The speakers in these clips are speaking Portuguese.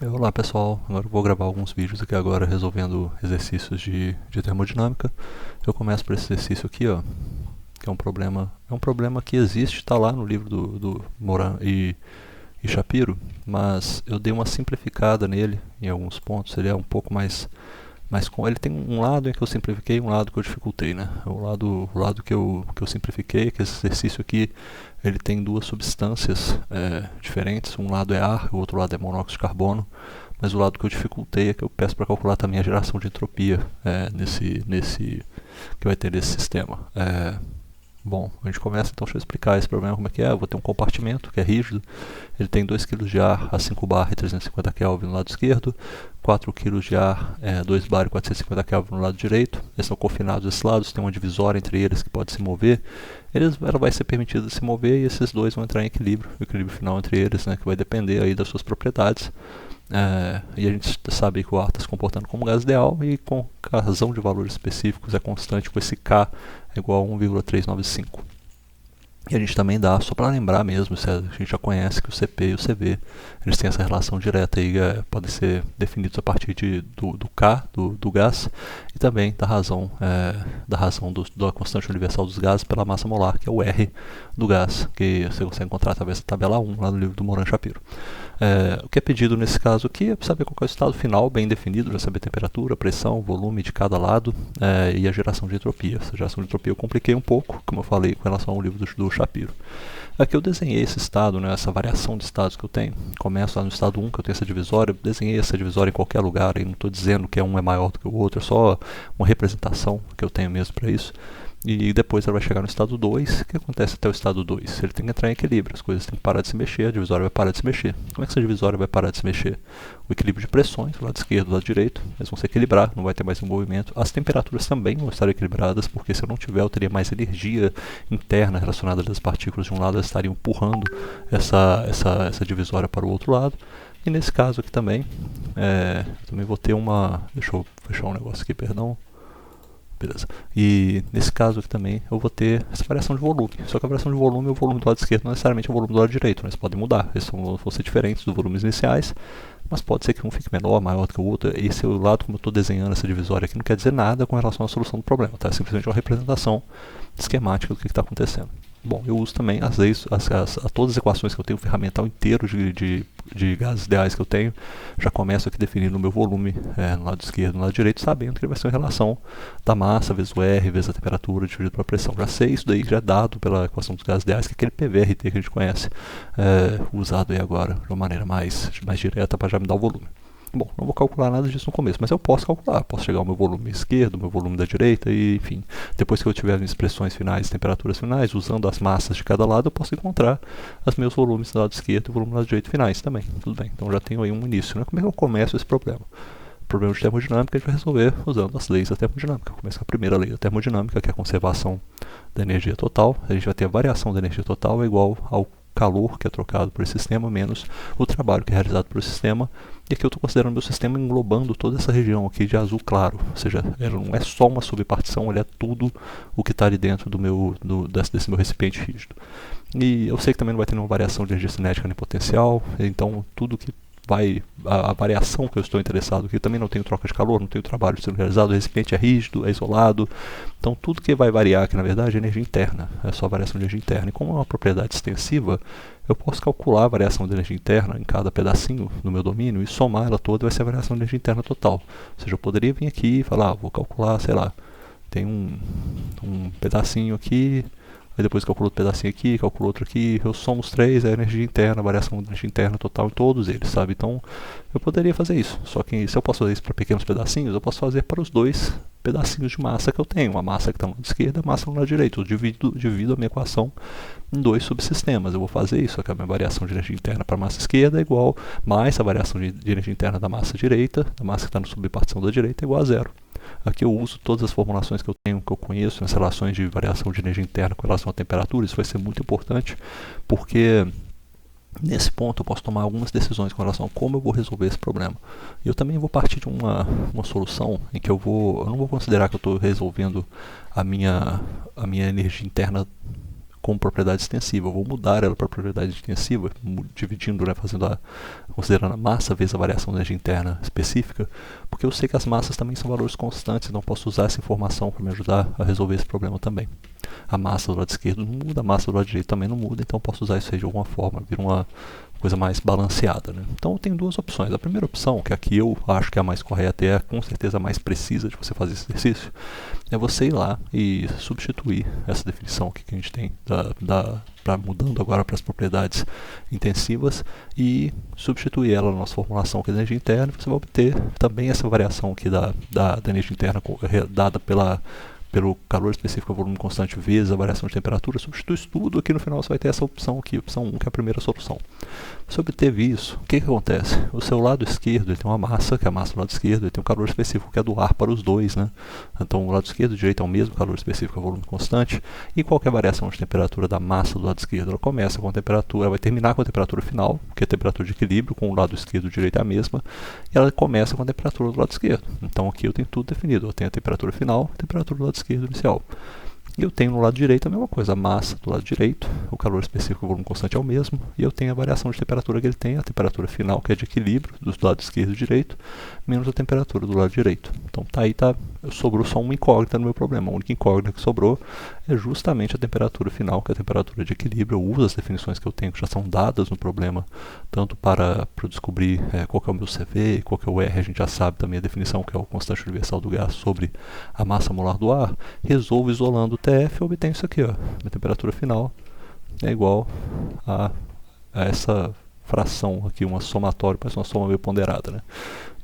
Olá pessoal, agora eu vou gravar alguns vídeos aqui agora resolvendo exercícios de termodinâmica. Eu começo por esse exercício aqui, ó, que é um problema que existe, está lá no livro do Moran e Shapiro, mas eu dei uma simplificada nele em alguns pontos. Ele é um pouco ele tem um lado em que eu simplifiquei e um lado que eu dificultei, né? O lado que eu simplifiquei, que esse exercício aqui, ele tem duas substâncias diferentes. Um lado é ar, o outro lado é monóxido de carbono. Mas o lado que eu dificultei é que eu peço para calcular também a geração de entropia nesse que vai ter nesse sistema. Bom, a gente começa então, deixa eu explicar esse problema, como é que é. Eu vou ter um compartimento que é rígido, ele tem 2 kg de ar a 5 bar e 350 Kelvin no lado esquerdo, 4 kg de ar, 2 bar e 450 Kelvin no lado direito. Eles são confinados a esses lados, tem uma divisória entre eles que pode se mover. Ela vai ser permitida se mover e esses dois vão entrar em equilíbrio, o equilíbrio final entre eles, né, que vai depender aí das suas propriedades. E a gente sabe que o ar está se comportando como gás ideal e com razão de valores específicos é constante com esse K é igual a 1,395. E a gente também dá, só para lembrar mesmo, a gente já conhece que o CP e o CV eles têm essa relação direta aí, podem ser definidos a partir do K, do gás, e também da razão da constante universal dos gases pela massa molar, que é o R do gás, que você consegue encontrar através da tabela 1 lá no livro do Moran Shapiro. O que é pedido nesse caso aqui é saber qual é o estado final bem definido, já saber temperatura, pressão, volume de cada lado e a geração de entropia. Essa geração de entropia eu compliquei um pouco, como eu falei, com relação ao livro do Shapiro. Aqui eu desenhei esse estado, né, essa variação de estados que eu tenho. Começo lá no estado 1, que eu tenho essa divisória, eu desenhei essa divisória em qualquer lugar, e não estou dizendo que um é maior do que o outro, é só uma representação que eu tenho mesmo para isso. E depois ela vai chegar no estado 2. O que acontece até o estado 2? Ele tem que entrar em equilíbrio, as coisas têm que parar de se mexer, a divisória vai parar de se mexer. Como é que essa divisória vai parar de se mexer? O equilíbrio de pressões, do lado esquerdo e do lado direito, eles vão se equilibrar, não vai ter mais um movimento. As temperaturas também vão estar equilibradas, porque se eu não tiver, eu teria mais energia interna relacionada das partículas de um lado, elas estariam empurrando essa divisória para o outro lado. E nesse caso aqui também, eu também vou ter uma... Deixa eu fechar um negócio aqui, perdão. Beleza. E nesse caso aqui também eu vou ter essa variação de volume. Só que a variação de volume, o volume do lado esquerdo não necessariamente é o volume do lado direito, eles podem mudar. Eles vão ser diferentes dos volumes iniciais, mas pode ser que um fique menor, maior do que o outro. Esse é o lado como eu estou desenhando essa divisória aqui, não quer dizer nada com relação à solução do problema, tá? É simplesmente uma representação esquemática do que está acontecendo. Bom, eu uso também as leis, todas as equações que eu tenho, o ferramental inteiro de gases ideais que eu tenho. Já começo aqui definindo o meu volume no lado esquerdo e no lado direito, sabendo que ele vai ser uma relação da massa vezes o R vezes a temperatura dividido pela pressão. Já sei isso daí, já é dado pela equação dos gases ideais, que é aquele PVRT que a gente conhece, usado aí agora de uma maneira mais direta para já me dar o volume. Bom, não vou calcular nada disso no começo, mas eu posso calcular. Posso chegar ao meu volume esquerdo, meu volume da direita e, enfim, depois que eu tiver as minhas pressões finais, temperaturas finais, usando as massas de cada lado, eu posso encontrar os meus volumes do lado esquerdo e o volume do lado direito finais também. Tudo bem, então já tenho aí um início, né? Como é que eu começo esse problema? O problema de termodinâmica a gente vai resolver usando as leis da termodinâmica. Começa com a primeira lei da termodinâmica, que é a conservação da energia total. A gente vai ter a variação da energia total igual ao calor que é trocado por esse sistema menos o trabalho que é realizado pelo sistema. E aqui eu estou considerando meu sistema englobando toda essa região aqui de azul claro, ou seja, ela não é só uma subpartição, ele é tudo o que está ali dentro desse meu recipiente rígido. E eu sei que também não vai ter nenhuma variação de energia cinética nem potencial, então tudo que a variação que eu estou interessado aqui, também não tenho troca de calor, não tenho trabalho sendo realizado, o recipiente é rígido, é isolado, então tudo que vai variar aqui na verdade é energia interna, é só variação de energia interna. E como é uma propriedade extensiva, eu posso calcular a variação de energia interna em cada pedacinho do meu domínio e somar ela toda, vai ser a variação de energia interna total. Ou seja, eu poderia vir aqui e falar, vou calcular, sei lá, tem um pedacinho aqui, aí depois calculo outro pedacinho aqui, calculo outro aqui, eu somo os três, a energia interna, a variação de energia interna total em todos eles, sabe? Então, eu poderia fazer isso. Só que se eu posso fazer isso para pequenos pedacinhos, eu posso fazer para os dois pedacinhos de massa que eu tenho. A massa que está no lado esquerdo e a massa no lado direito. Eu divido a minha equação em dois subsistemas. Eu vou fazer isso, só que a minha variação de energia interna para a massa esquerda é igual, mais a variação de energia interna da massa direita, da massa que está na subpartição da direita, é igual a zero. Aqui eu uso todas as formulações que eu tenho, que eu conheço, nas relações de variação de energia interna com relação à temperatura. Isso vai ser muito importante, porque nesse ponto eu posso tomar algumas decisões com relação a como eu vou resolver esse problema. E eu também vou partir de uma solução em que eu não vou considerar que eu estou resolvendo a minha energia interna como propriedade extensiva. Eu vou mudar ela para propriedade extensiva, dividindo, né, considerando a massa vezes a variação da energia interna específica, porque eu sei que as massas também são valores constantes, então eu posso usar essa informação para me ajudar a resolver esse problema também. A massa do lado esquerdo não muda, a massa do lado direito também não muda, então eu posso usar isso aí de alguma forma, vira uma coisa mais balanceada, né? Então eu tenho duas opções. A primeira opção, que aqui eu acho que é a mais correta e é com certeza a mais precisa de você fazer esse exercício, é você ir lá e substituir essa definição aqui que a gente tem mudando agora para as propriedades intensivas e substituir ela na nossa formulação aqui da energia interna. Você vai obter também essa variação aqui da energia interna dada pelo calor específico, volume constante vezes a variação de temperatura. Substitui isso tudo, aqui no final você vai ter essa opção aqui, opção 1, que é a primeira solução. Se obteve isso, o que acontece? O seu lado esquerdo ele tem uma massa, que é a massa do lado esquerdo, ele tem um calor específico, que é do ar para os dois, né? Então o lado esquerdo e o direito é o mesmo calor específico, é volume constante, e qualquer variação de temperatura da massa do lado esquerdo, ela começa com a temperatura, vai terminar com a temperatura final, que é a temperatura de equilíbrio, com o lado esquerdo e o direito é a mesma, e ela começa com a temperatura do lado esquerdo. Então aqui eu tenho tudo definido, eu tenho a temperatura final, a temperatura do lado esquerdo inicial. E eu tenho no lado direito a mesma coisa, a massa do lado direito, o calor específico e o volume constante é o mesmo, e eu tenho a variação de temperatura que ele tem, a temperatura final que é de equilíbrio dos lados esquerdo e direito, menos a temperatura do lado direito. Então sobrou só uma incógnita no meu problema. A única incógnita que sobrou é justamente a temperatura final, que é a temperatura de equilíbrio. Eu uso as definições que eu tenho, que já são dadas no problema, tanto para descobrir qual que é o meu CV e qual que é o R, a gente já sabe também a definição, que é o constante universal do gás sobre a massa molar do ar. Resolvo isolando o TF e obtenho isso aqui, ó. Minha temperatura final é igual a essa fração aqui, uma somatória, parece uma soma meio ponderada, né?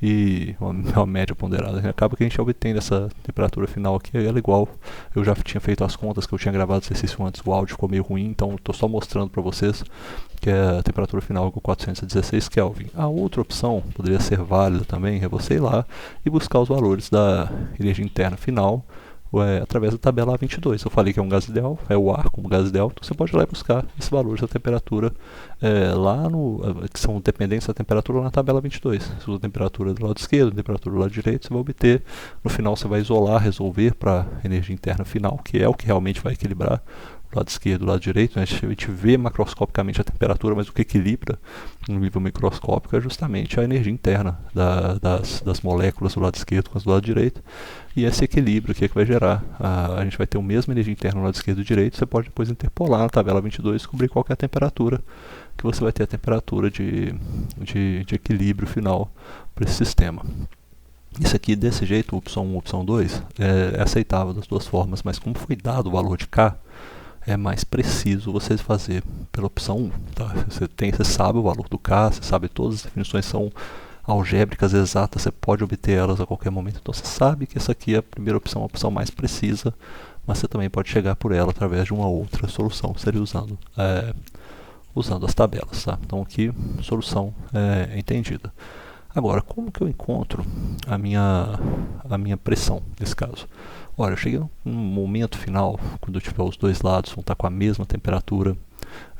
E uma média ponderada. Acaba que a gente obtém essa temperatura final aqui, ela é igual. Eu já tinha feito as contas, que eu tinha gravado o exercício antes, o áudio ficou meio ruim, então estou só mostrando para vocês que a temperatura final com 416 Kelvin. A outra opção, poderia ser válida também, é você ir lá e buscar os valores da energia interna final através da tabela A22. Eu falei que é um gás ideal, é o ar como gás ideal, então você pode ir lá e buscar esses valores da temperatura que são dependentes da temperatura na tabela 22. Você usa a temperatura do lado esquerdo, a temperatura do lado direito, você vai obter, no final você vai isolar, resolver para a energia interna final, que é o que realmente vai equilibrar do lado esquerdo e do lado direito, né? A gente vê macroscopicamente a temperatura, mas o que equilibra no nível microscópico é justamente a energia interna das moléculas do lado esquerdo com as do lado direito, e esse equilíbrio que vai gerar, a gente vai ter a mesma energia interna no lado esquerdo e direito. Você pode depois interpolar na tabela 22 e descobrir qual que é a temperatura, que você vai ter a temperatura de equilíbrio final para esse sistema. Isso aqui, desse jeito, opção 1 opção 2, é aceitável das duas formas, mas como foi dado o valor de K, é mais preciso você fazer pela opção 1. Tá? Você sabe o valor do K, você sabe todas as definições são algébricas exatas, você pode obter elas a qualquer momento, então você sabe que essa aqui é a primeira opção, a opção mais precisa, mas você também pode chegar por ela através de uma outra solução, que seria usando as tabelas. Tá? Então aqui a solução é entendida. Agora, como que eu encontro a minha pressão nesse caso? Olha, eu cheguei num momento final, quando eu tiver os dois lados, vão estar com a mesma temperatura,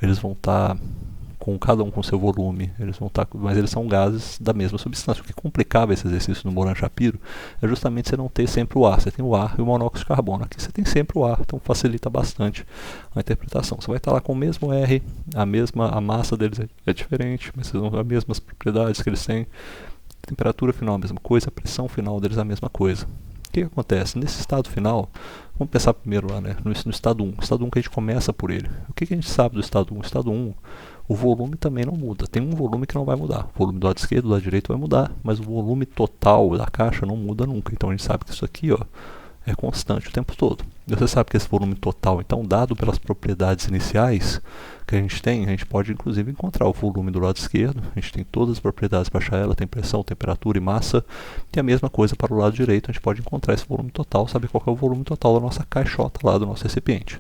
eles vão estar cada um com seu volume, mas eles são gases da mesma substância. O que complicava esse exercício do Moran-Shapiro é justamente você não ter sempre o ar. Você tem o ar e o monóxido de carbono. Aqui você tem sempre o ar, então facilita bastante a interpretação. Você vai estar lá com o mesmo R, a massa deles é diferente, mas são as mesmas propriedades que eles têm. A temperatura final é a mesma coisa, a pressão final deles é a mesma coisa. O que acontece? Nesse estado final, vamos pensar primeiro lá, né, no estado 1. O estado 1 que a gente começa por ele. O que a gente sabe do estado 1? O estado 1, o volume também não muda. Tem um volume que não vai mudar. O volume do lado esquerdo, do lado direito vai mudar, mas o volume total da caixa não muda nunca. Então a gente sabe que isso aqui, ó, é constante o tempo todo. E você sabe que esse volume total, então, dado pelas propriedades iniciais que a gente tem, a gente pode inclusive encontrar o volume do lado esquerdo. A gente tem todas as propriedades para achar ela, tem pressão, temperatura e massa. E a mesma coisa para o lado direito, a gente pode encontrar esse volume total, saber qual é o volume total da nossa caixota lá, do nosso recipiente.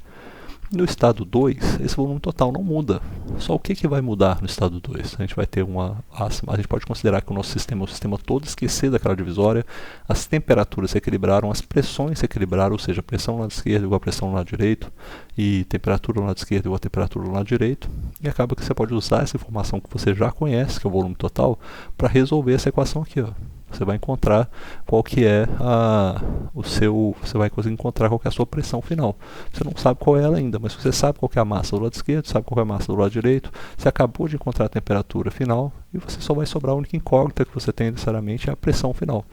No estado 2, esse volume total não muda. Só o que vai mudar no estado 2? A gente vai ter a gente pode considerar que o nosso sistema é o sistema todo, esquecer daquela divisória, as temperaturas se equilibraram, as pressões se equilibraram, ou seja, pressão no lado esquerdo igual a pressão no lado direito, e temperatura no lado esquerdo igual a temperatura no lado direito, e acaba que você pode usar essa informação que você já conhece, que é o volume total, para resolver essa equação aqui, ó. Você vai encontrar qual que é você vai conseguir encontrar qual que é a sua pressão final. Você não sabe qual é ela ainda, mas você sabe qual que é a massa do lado esquerdo, sabe qual que é a massa do lado direito, você acabou de encontrar a temperatura final e você só vai sobrar a única incógnita que você tem necessariamente é a pressão final.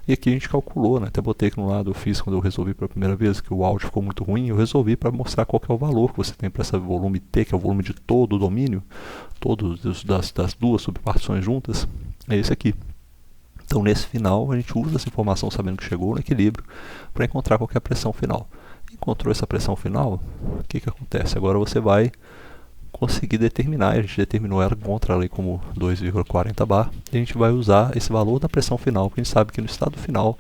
E aqui a gente calculou, né? Até botei aqui no lado, eu fiz quando eu resolvi pela primeira vez, que o áudio ficou muito ruim, eu resolvi para mostrar qual que é o valor que você tem para esse volume T, que é o volume de todo o domínio, todos das duas subpartições juntas, é esse aqui. Então nesse final a gente usa essa informação sabendo que chegou no equilíbrio para encontrar qual que é a pressão final. Encontrou essa pressão final, o que acontece? Agora você vai conseguir determinar, a gente determinou ela, encontra ela aí como 2,40 bar, e a gente vai usar esse valor da pressão final, porque a gente sabe que no estado final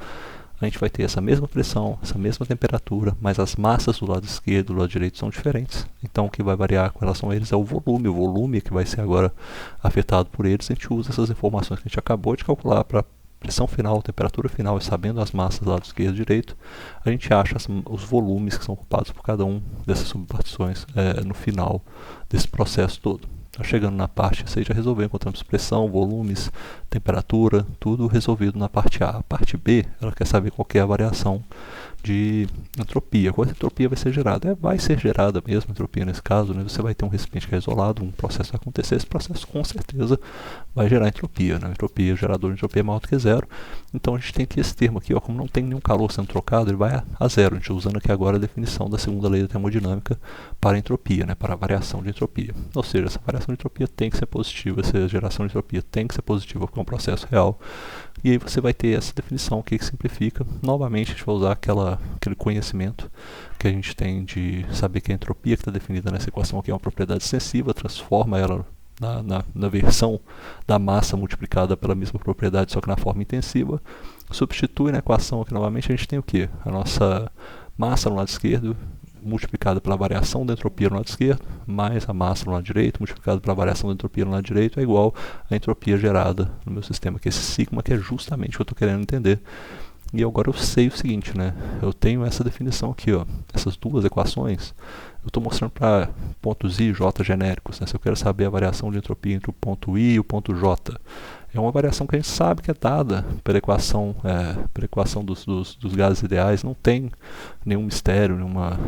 a gente vai ter essa mesma pressão, essa mesma temperatura, mas as massas do lado esquerdo e do lado direito são diferentes. Então o que vai variar com relação a eles é o volume que vai ser agora afetado por eles. A gente usa essas informações que a gente acabou de calcular para pressão final, temperatura final, e sabendo as massas do lado esquerdo e direito, a gente acha os volumes que são ocupados por cada um dessas subpartições no final desse processo todo. Tá chegando na parte, isso aí já resolveu, encontramos pressão, volumes, temperatura, tudo resolvido na parte A. A parte B, ela quer saber qual que é a variação de entropia. Qual entropia vai ser gerada? Vai ser gerada mesmo entropia nesse caso, né? Você vai ter um recipiente que é isolado, um processo vai acontecer, esse processo com certeza vai gerar entropia, né? Entropia, gerador de entropia é maior do que zero. Então a gente tem aqui esse termo aqui, ó, como não tem nenhum calor sendo trocado, ele vai a zero. A gente usando aqui agora a definição da segunda lei da termodinâmica para a entropia, né? Para a variação de entropia. Ou seja, essa variação de entropia tem que ser positiva, essa geração de entropia tem que ser positiva porque é um processo real. E aí você vai ter essa definição aqui que simplifica. Novamente a gente vai usar aquele conhecimento que a gente tem de saber que a entropia que está definida nessa equação aqui é uma propriedade extensiva, transforma ela na versão da massa multiplicada pela mesma propriedade, só que na forma intensiva. Substitui na equação aqui novamente, a gente tem o que? A nossa massa no lado esquerdo multiplicada pela variação da entropia no lado esquerdo, mais a massa no lado direito, multiplicada pela variação da entropia no lado direito, é igual à entropia gerada no meu sistema, que é esse sigma, que é justamente o que eu estou querendo entender. E agora eu sei o seguinte, né? Eu tenho essa definição aqui, ó, essas duas equações, eu estou mostrando para pontos I e J genéricos, né? Se eu quero saber a variação de entropia entre o ponto I e o ponto J, é uma variação que a gente sabe que é dada pela equação dos gases ideais, não tem nenhum mistério, nenhuma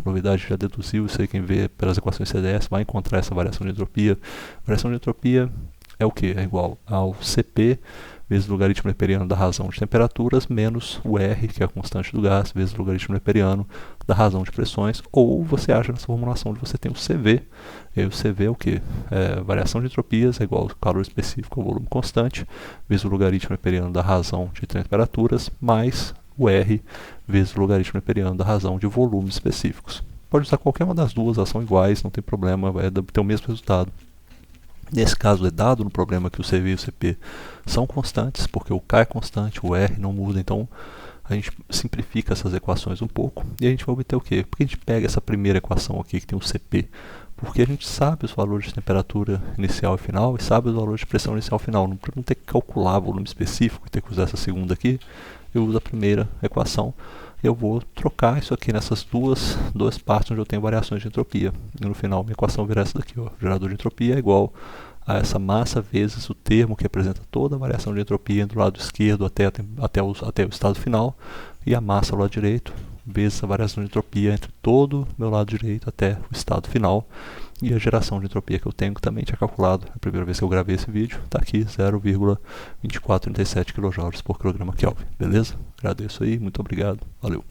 novidade, já deduziu isso aí, quem vê pelas equações CDS vai encontrar essa variação de entropia. A variação de entropia é o que? É igual ao Cp vezes o logaritmo neperiano da razão de temperaturas menos o R, que é a constante do gás, vezes o logaritmo neperiano da razão de pressões, ou você acha nessa formulação onde você tem o CV, e aí o CV é o que? Variação de entropias é igual ao calor específico ao volume constante, vezes o logaritmo neperiano da razão de temperaturas, mais o R, vezes o logaritmo neperiano da razão de volumes específicos. Pode usar qualquer uma das duas, elas são iguais, não tem problema, vai ter o mesmo resultado. Nesse caso é dado no problema que o CV e o CP são constantes, porque o K é constante, o R não muda, então a gente simplifica essas equações um pouco e a gente vai obter o quê? Porque a gente pega essa primeira equação aqui que tem o CP, porque a gente sabe os valores de temperatura inicial e final e sabe os valores de pressão inicial e final, não ter que calcular volume específico e ter que usar essa segunda aqui, eu uso a primeira equação. Eu vou trocar isso aqui nessas duas partes onde eu tenho variações de entropia. E no final, minha equação vira essa daqui, ó. O gerador de entropia é igual a essa massa vezes o termo que representa toda a variação de entropia do lado esquerdo até o estado final, e a massa do lado direito vezes a variação de entropia entre todo o meu lado direito até o estado final. E a geração de entropia que eu tenho, que também tinha calculado, a primeira vez que eu gravei esse vídeo, está aqui, 0,2437 kJ por kg Kelvin. Beleza? Agradeço aí, muito obrigado, valeu.